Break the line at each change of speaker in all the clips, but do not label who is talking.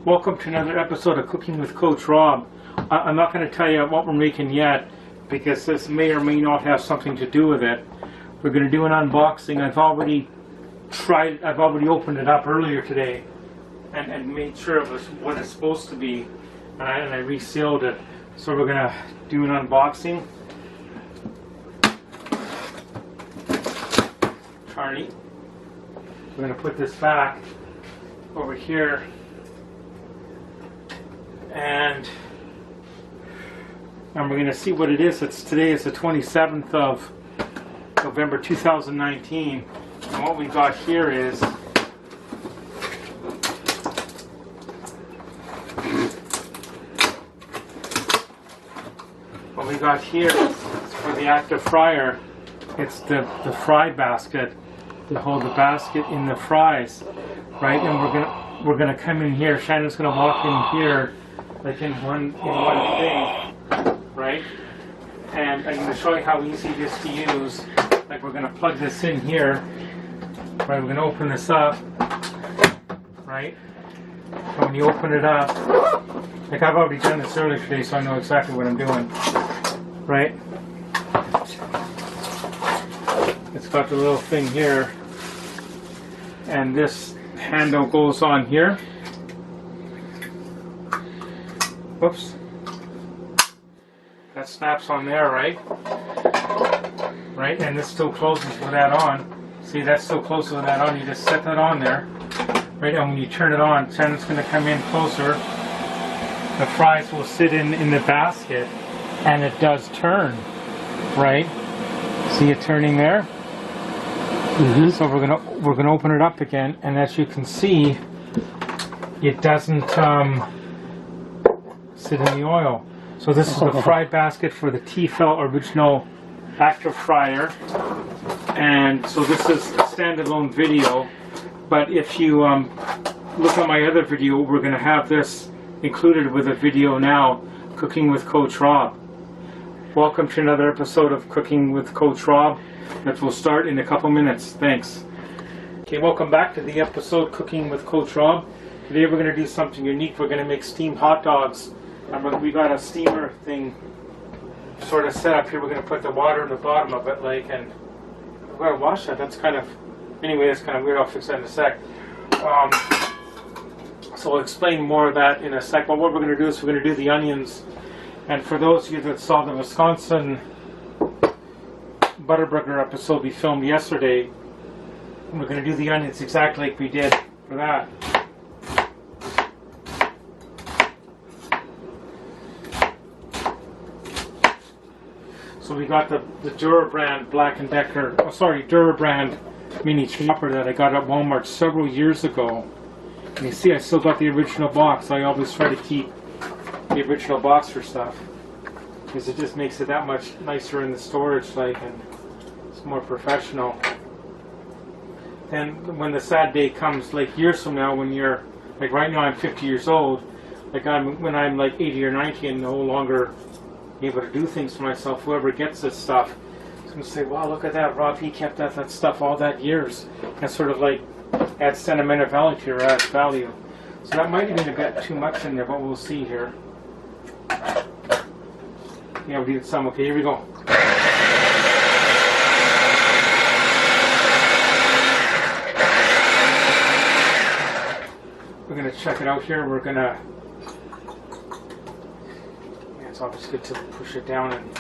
Welcome to another episode of Cooking with Coach Rob. I'm not going to tell you what we're making yet because this may or may not have something to do with it. We're going to do an unboxing. I've already opened it up earlier today and made sure it was what it's supposed to be, and I resealed it. So we're going to do an unboxing. Charlie, we're going to put this back over here. And we're going to see what it is. Today is the 27th of November 2019, and what we got here is for the active fryer. It's the fry basket to hold the basket in the fries, right? And we're gonna come in here. Shannon's gonna walk in here, like in one thing, right? And I'm going to show you how easy it is to use. Like, we're going to plug this in here, right? We're going to open this up, right? And when you open it up, like I've already done this earlier today, so I know exactly what I'm doing, right? It's got the little thing here, and this handle goes on here. Whoops. That snaps on there, right? Right, and this still closes with that on. See, that still closes with that on. You just set that on there, right? And when you turn it on, Shannon's going to come in closer. The fries will sit in the basket, and it does turn, right? See it turning there? Mm-hmm. So we're gonna open it up again, and as you can see, it doesn't sit in the oil. So this is the fry basket for the Tfal original active fryer, and so this is a standalone video, but if you look at my other video, we're going to have this included with a video now, Cooking with Coach Rob. Welcome to another episode of Cooking with Coach Rob that will start in a couple minutes. Thanks. Okay, welcome back to the episode Cooking with Coach Rob. Today we're going to do something unique. We're going to make steamed hot dogs. We got a steamer thing sort of set up here. We're going to put the water in the bottom of it, like, and we're going to wash that. That's kind of, anyway, that's kind of weird. I'll fix that in a sec. So I'll explain more of that in a sec. But what we're going to do is we're going to do the onions. And for those of you that saw the Wisconsin Butterburger episode we filmed yesterday, we're going to do the onions exactly like we did for that. So we got the Dura brand Black & Decker, Dura brand mini chopper that I got at Walmart several years ago. And you see I still got the original box. I always try to keep the original box for stuff, because it just makes it that much nicer in the storage, like, and it's more professional. Then when the sad day comes, like years from now, when you're, like right now I'm 50 years old, like when I'm like 80 or 90 and no longer able to do things for myself, whoever gets this stuff is going to say, wow, look at that, Rob, he kept that stuff all that years, and sort of like adds sentimental value to your value. So that might have been a bit too much in there, but we'll see here. Yeah, we did some. Okay, here we go. We're going to check it out here. We're going to, it's always good to push it down and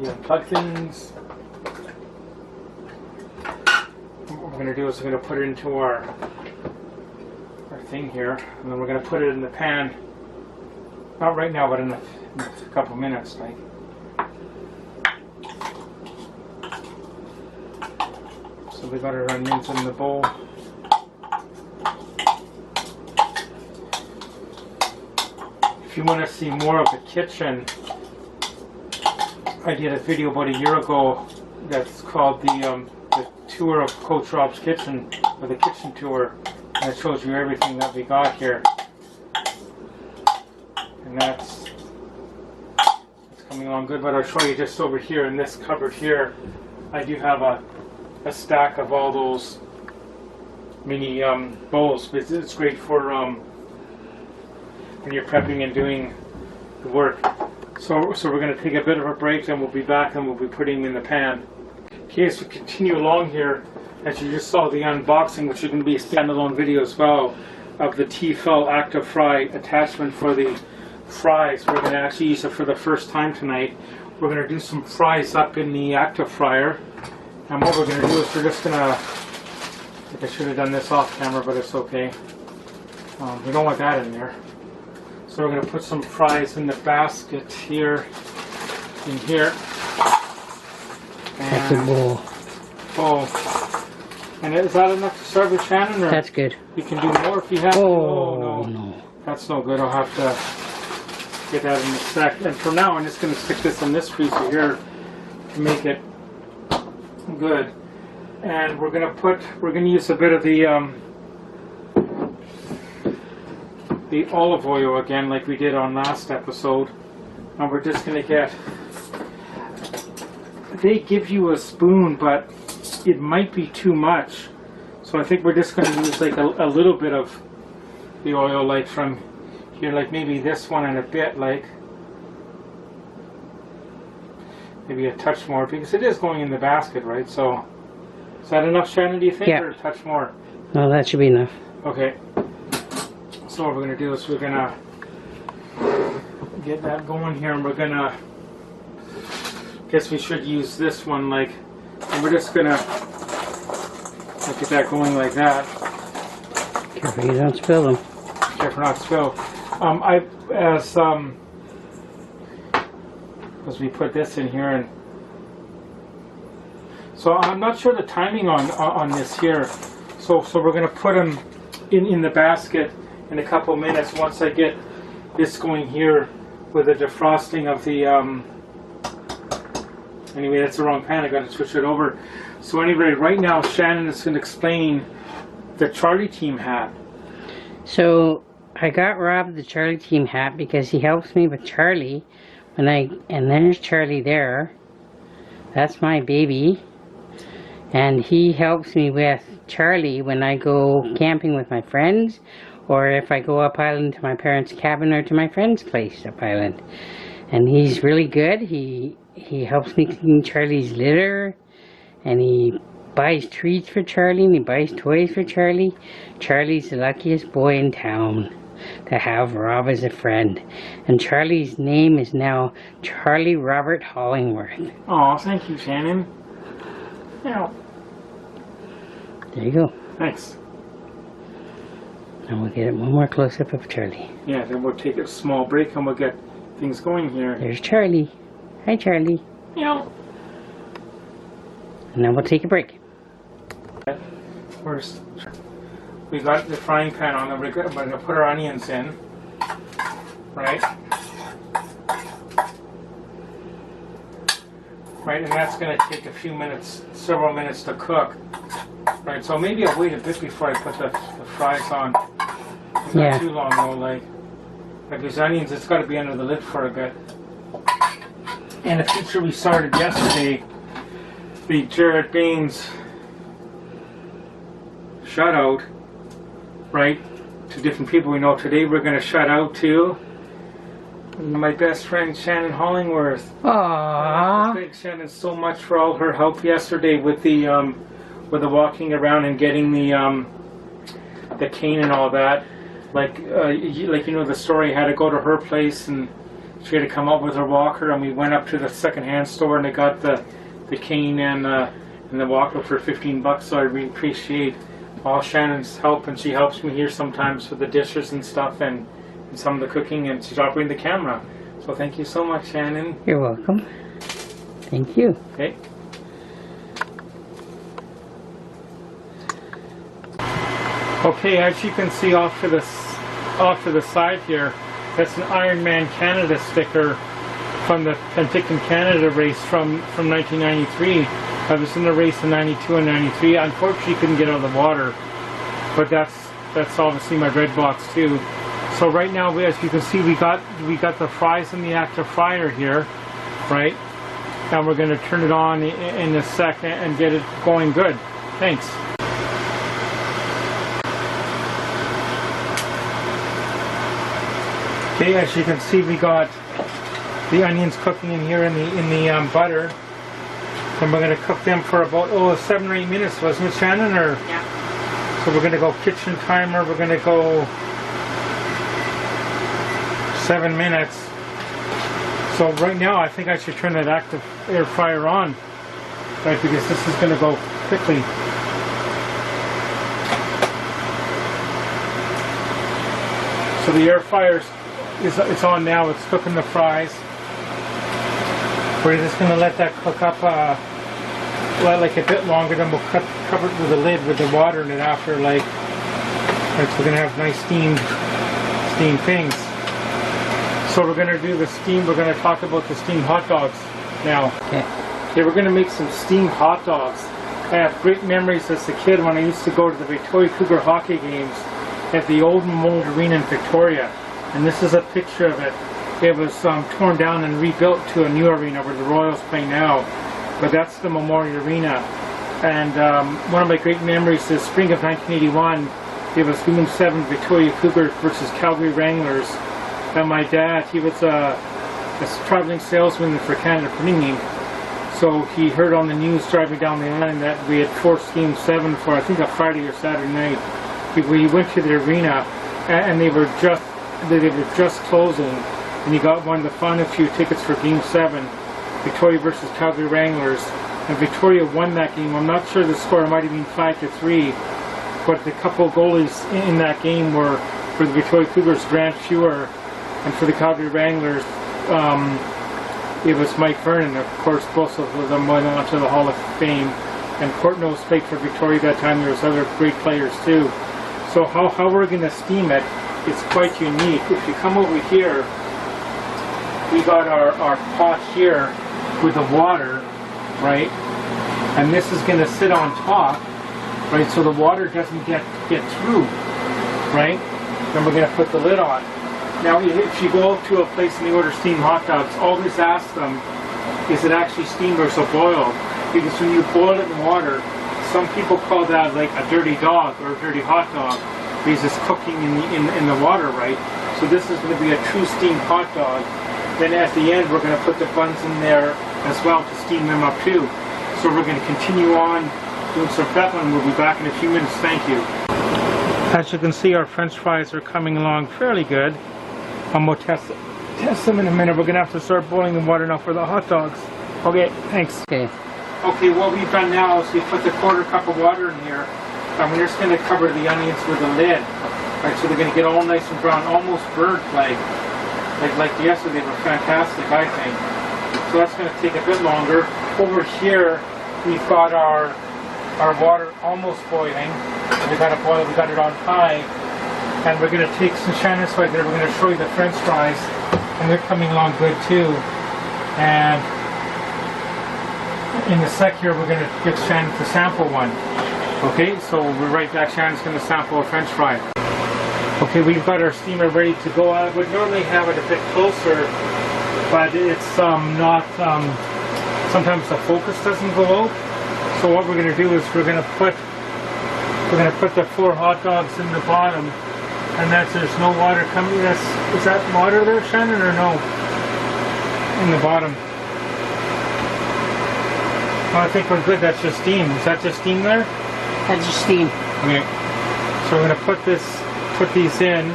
unplug things. What we're going to do is we're going to put it into our thing here, and then we're going to put it in the pan. Not right now, but in a couple minutes, like. So we got our onions in the bowl. If you want to see more of the kitchen, I did a video about a year ago that's called the tour of Coach Rob's kitchen, or the kitchen tour, and it shows you everything that we got here. And that's coming along good, but I'll show you just over here in this cupboard here. I do have a stack of all those mini bowls. It's great for when you're prepping and doing the work. So we're going to take a bit of a break, and we'll be back and we'll be putting in the pan. Okay, so continue along here. As you just saw the unboxing, which is going to be a standalone video as well, of the Tfal Active Fry attachment for the fries. We're going to actually use it for the first time tonight. We're going to do some fries up in the active fryer. And what we're going to do is we're just going to, I think I should have done this off camera, but it's okay. We don't want that in there. So we're going to put some fries in the basket here, in here.
That's a bowl.
Bowl. And is that enough to serve with, Shannon? Or
that's good.
You can do more if you have to.
Oh, no.
That's no good. I'll have to get that in a sec. And for now, I'm just going to stick this in this freezer here to make it good. And we're going to use a bit of the olive oil again, like we did on last episode. And we're just going to get, they give you a spoon, but it might be too much. So I think we're just going to use like a little bit of the oil, like from here, like maybe this one and a bit, like maybe a touch more, because it is going in the basket, right? So is that enough, Shannon, do you think?
Yeah.
Or a touch more?
No, that should be enough.
Okay. So what we're going to do is we're going to get that going here, and we're going to, guess we should use this one, like, and we're just going to get that going like that.
Careful you don't spill them.
Careful not to spill. As we put this in here, and so I'm not sure the timing on this here. So we're going to put them in the basket in a couple minutes once I get this going here with the defrosting of the. Anyway, that's the wrong pan. I got to switch it over. So anyway, right now Shannon is going to explain the Charlie Team hat.
So I got Rob the Charlie Team hat because he helps me with Charlie and there's Charlie there. That's my baby. And he helps me with Charlie when I go camping with my friends, or if I go up island to my parents' cabin or to my friend's place up island. And he's really good. He helps me clean Charlie's litter, and he buys treats for Charlie, and he buys toys for Charlie. Charlie's the luckiest boy in town to have Rob as a friend. And Charlie's name is now Charlie Robert Hollingworth.
Oh, thank you, Shannon. Yeah.
There you go.
Thanks.
And we'll get one more close-up of Charlie.
Yeah, then we'll take a small break and we'll get things going here.
There's Charlie. Hi, Charlie.
Yeah.
And then we'll take a break.
First, we got the frying pan on, and we're going to put our onions in, right? Right, and that's going to take a few minutes, several minutes to cook. Right, so maybe I'll wait a bit before I put the fries on. It's
Yeah.
not too long though, like these onions, it's got to be under the lid for a bit. And a feature we started yesterday, the Jared Baines shout out, right, to different people we know. Today we're going to shout out to my best friend Shannon Hollingworth.
Aww.
Thanks Shannon so much for all her help yesterday with the walking around and getting the cane and all that. Like you know the story, I had to go to her place and she had to come up with her walker, and we went up to the second-hand store and they got the cane and the walker for $15. So I really appreciate all Shannon's help, and she helps me here sometimes with the dishes and stuff and some of the cooking, and she's operating the camera. So thank you so much, Shannon.
You're welcome. Thank you.
Okay. Okay, as you can see off to the side here, that's an Ironman Canada sticker from the Penticton Canada race from 1993. I was in the race in 92 and 93. Unfortunately, couldn't get out of the water, but that's obviously my red box too. So right now, as you can see, we got the fries in the active fryer here. right? And we're going to turn it on in a second and get it going good. Thanks. Okay, as you can see, we got the onions cooking in here in the butter, and we're going to cook them for about 7 or 8 minutes, wasn't it, Shannon? Or
Yeah.
so we're going to go kitchen timer. We're going to go 7 minutes. So right now, I think I should turn that active air fryer on, right? Because this is going to go quickly. So the air fryer it's on now. It's cooking the fries. We're just going to let that cook up like a bit longer, then we'll cover it with a lid with the water in it after, like, right, so we're going to have nice steamed things. So we're going to do the steam. We're going to talk about the steamed hot dogs now. Okay, we're going to make some steamed hot dogs. I have great memories as a kid when I used to go to the Victoria Cougar hockey games at the old Memorial Arena in Victoria. And this is a picture of it. It was torn down and rebuilt to a new arena where the Royals play now. But that's the Memorial Arena. And one of my great memories is spring of 1981. It was Game 7 Victoria Cougars versus Calgary Wranglers. And my dad, he was a traveling salesman for Canada Printing Inc. So he heard on the news driving down the line that we had forced Game 7 for, I think, a Friday or Saturday night. We went to the arena and they were just closing, and he got one of the final few tickets for Game 7, Victoria versus Calgary Wranglers, and Victoria won that game. I'm not sure the score, might have been 5-3, but the couple of goalies in that game were, for the Victoria Cougars, Grant Fewer, and for the Calgary Wranglers, it was Mike Vernon. Of course, both of them went on to the Hall of Fame, and Courtnose played for Victoria that time. There was other great players too. So how we're going to steam it, it's quite unique. If you come over here, we got our pot here with the water, right? And this is going to sit on top, right? So the water doesn't get through, right? Then we're going to put the lid on. Now, if you go to a place and you order steamed hot dogs, always ask them, is it actually steamed or so boiled? Because when you boil it in water, some people call that like a dirty dog or a dirty hot dog, because it's cooking in the water, right? So this is going to be a true steamed hot dog. Then at the end, we're going to put the buns in there as well to steam them up too. So we're going to continue on doing some prep, and we'll be back in a few minutes. Thank you. As you can see, our French fries are coming along fairly good. We'll test them in a minute. We're going to have to start boiling the water now for the hot dogs. Okay, thanks. Okay, what we've done now is we put the 1/4 cup of water in here, and we're just going to cover the onions with a lid. Right, so they're going to get all nice and brown, almost burnt like yesterday. They were fantastic, I think. So that's going to take a bit longer. Over here, we've got our water almost boiling. We got it boiled. We got it on high, and we're going to take some Shannon's right there. We're going to show you the French fries, and they're coming along good too. And in a sec here, we're going to get Shannon to sample one. Okay, so we're right back. Shannon's going to sample a French fry. Okay, we've got our steamer ready to go. I would normally have it a bit closer, but it's not. Sometimes the focus doesn't go out. So what we're going to do is we're going to put the 4 hot dogs in the bottom, and there's no water coming. Is that water there, Shannon, or no? In the bottom. Oh, I think we're good. That's just steam. Is that just steam there?
That's just steam.
Okay. So we're going to put these in.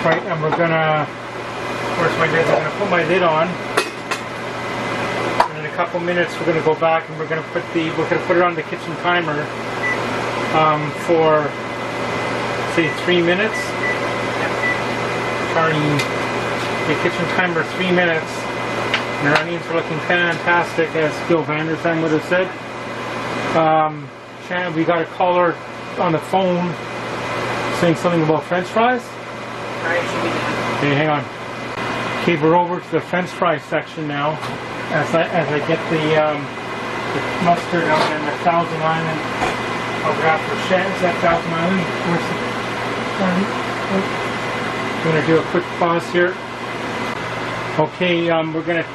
Right, and we're going to, where's my lid? I'm going to put my lid on. And in a couple minutes we're going to go back and we're going to put it on the kitchen timer for, say, 3 minutes. Starting the kitchen timer 3 minutes. And our onions are looking fantastic, as Bill Vandersheim would have said. Shannon, we got a caller on the phone saying something about French fries. Okay, hang on. Okay, we're over to the French fry section now. As I get the mustard out and the Thousand Island. I'll grab for Shannon. Is that Thousand Island? Where's the? I'm going to do a quick pause here. Okay, we're gonna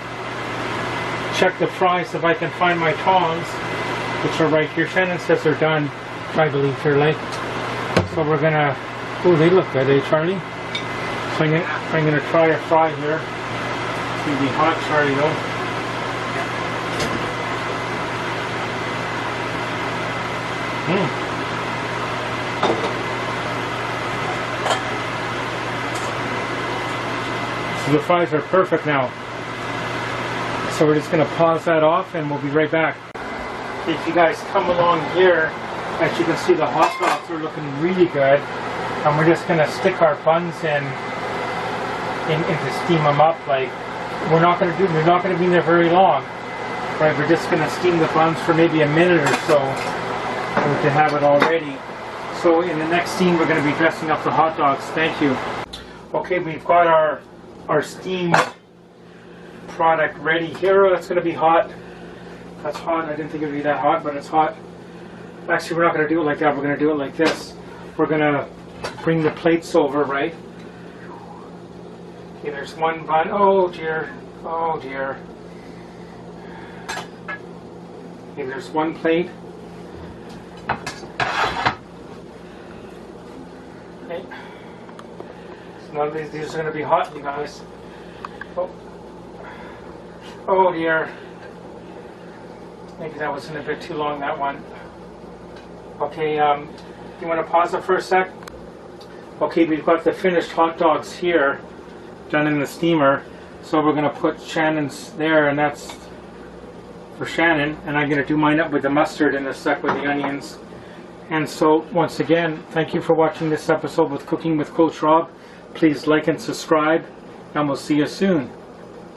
check the fries if I can find my tongs, which are right here. Shannon says they're done. I believe here, like. So we're gonna. Oh, they look good, eh, Charlie? So I'm gonna try a fry here. It's gonna be hot, Charlie, though. So the fries are perfect now. So we're just going to pause that off and we'll be right back. If you guys come along here, as you can see, the hot dogs are looking really good. And we're just going to stick our buns in to steam them up. Like, they're not going to be in there very long. Right, we're just going to steam the buns for maybe a minute or so to have it all ready. So in the next steam, we're going to be dressing up the hot dogs. Thank you. Okay, we've got our steamed product ready here. That's going to be hot. That's hot. I didn't think it would be that hot, but it's hot. Actually, we're not going to do it like that. We're going to do it like this. We're going to bring the plates over, right? Okay, there's one bun. Oh dear. Oh dear. Okay, there's one plate. Okay. So none of these are going to be hot, you guys. Oh dear. Maybe that wasn't a bit too long, that one. Okay, you want to pause it for a sec? Okay, we've got the finished hot dogs here, done in the steamer. So we're going to put Shannon's there, and that's for Shannon. And I'm going to do mine up with the mustard in a sec with the onions. And so, once again, thank you for watching this episode with Cooking with Coach Rob. Please like and subscribe, and we'll see you soon.